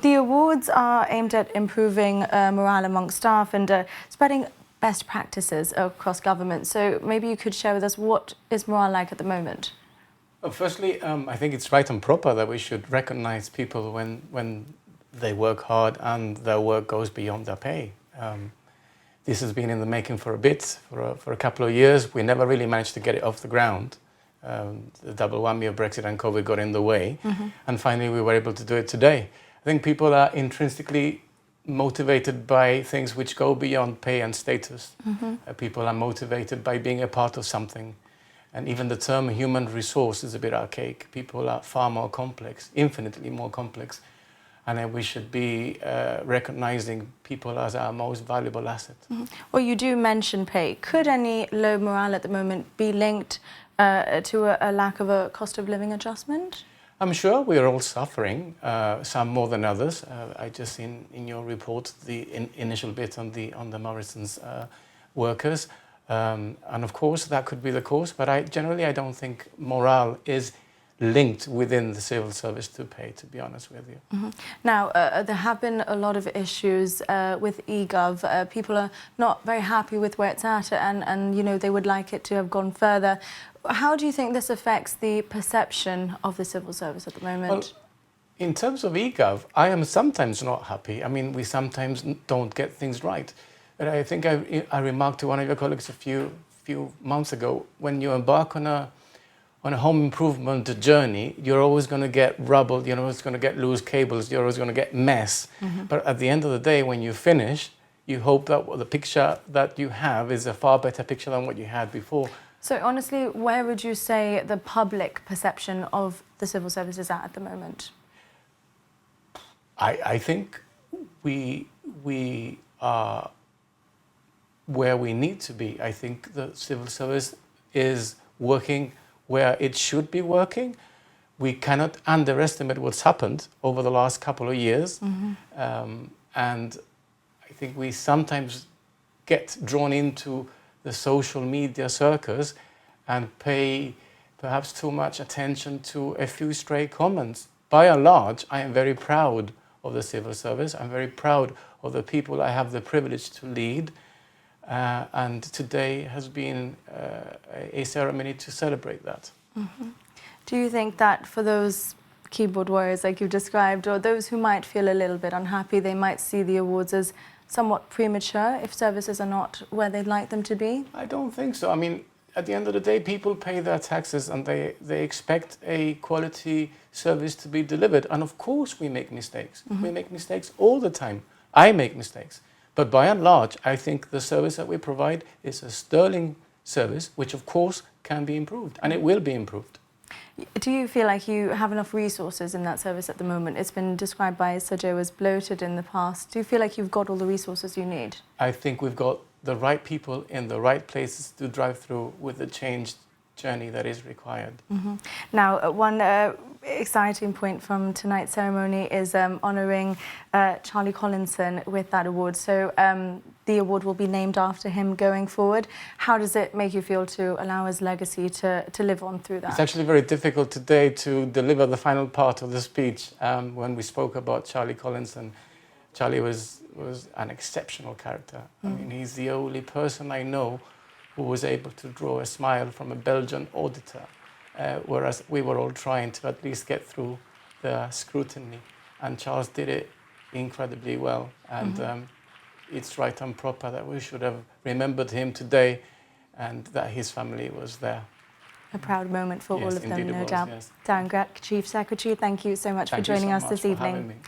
The awards are aimed at improving morale amongst staff and spreading best practices across government. So maybe you could share with us, what is morale like at the moment? Well, firstly, I think it's right and proper that we should recognise people when they work hard and their work goes beyond their pay. This has been in the making for a bit, for a couple of years. We never really managed to get it off the ground. The double whammy of Brexit and COVID got in the way, and finally we were able to do it today. I think people are intrinsically motivated by things which go beyond pay and status. People are motivated by being a part of something. And even the term human resource is a bit archaic. People are far more complex, infinitely more complex. And we should be recognising people as our most valuable asset. Well, you do mention pay. Could any low morale at the moment be linked to a lack of a cost of living adjustment? I'm sure we are all suffering, some more than others. I just seen in your report the initial bit on the Morrison's workers. And of course that could be the cause, but I don't think morale is linked within the civil service to pay, to be honest with you. Now, there have been a lot of issues with Egov. People are not very happy with where it's at, and you know, they would like it to have gone further. How do you think this affects the perception of the civil service at the moment? Well, in terms of Egov, I am sometimes not happy. I mean, we sometimes don't get things right. But I think I remarked to one of your colleagues a few months ago, when you embark on a home improvement journey, you're always going to get rubble, you're always going to get loose cables, you're always going to get mess. But at the end of the day, when you finish, you hope that the picture that you have is a far better picture than what you had before. So honestly, where would you say the public perception of the civil service is at the moment? I think we are where we need to be. I think the civil service is working where it should be working. We cannot underestimate what's happened over the last couple of years. And I think we sometimes get drawn into the social media circus and pay perhaps too much attention to a few stray comments. By and large, I am very proud of the civil service. I'm very proud of the people I have the privilege to lead. And today has been a ceremony to celebrate that. Do you think that for those keyboard warriors like you described, or those who might feel a little bit unhappy, they might see the awards as somewhat premature if services are not where they'd like them to be? I don't think so. I mean, at the end of the day, people pay their taxes and they expect a quality service to be delivered. And of course we make mistakes. We make mistakes all the time. I make mistakes. But by and large, I think the service that we provide is a sterling service, which of course can be improved, and it will be improved. Do you feel like you have enough resources in that service at the moment? It's been described by Sir Joe as bloated in the past. Do you feel like you've got all the resources you need? I think we've got the right people in the right places to drive through with the change journey that is required. Now, one exciting point from tonight's ceremony is honouring Charlie Collinson with that award. So the award will be named after him going forward. How does it make you feel to allow his legacy to live on through that? It's actually very difficult today to deliver the final part of the speech. When we spoke about Charlie Collinson, Charlie was an exceptional character. I mean, he's the only person I know who was able to draw a smile from a Belgian auditor, whereas we were all trying to at least get through the scrutiny. And Charles did it incredibly well. And it's right and proper that we should have remembered him today and that his family was there. A proud moment for all of them, no doubt. Yes. Darren Grech, Chief Secretary, thank you so much for joining us this evening.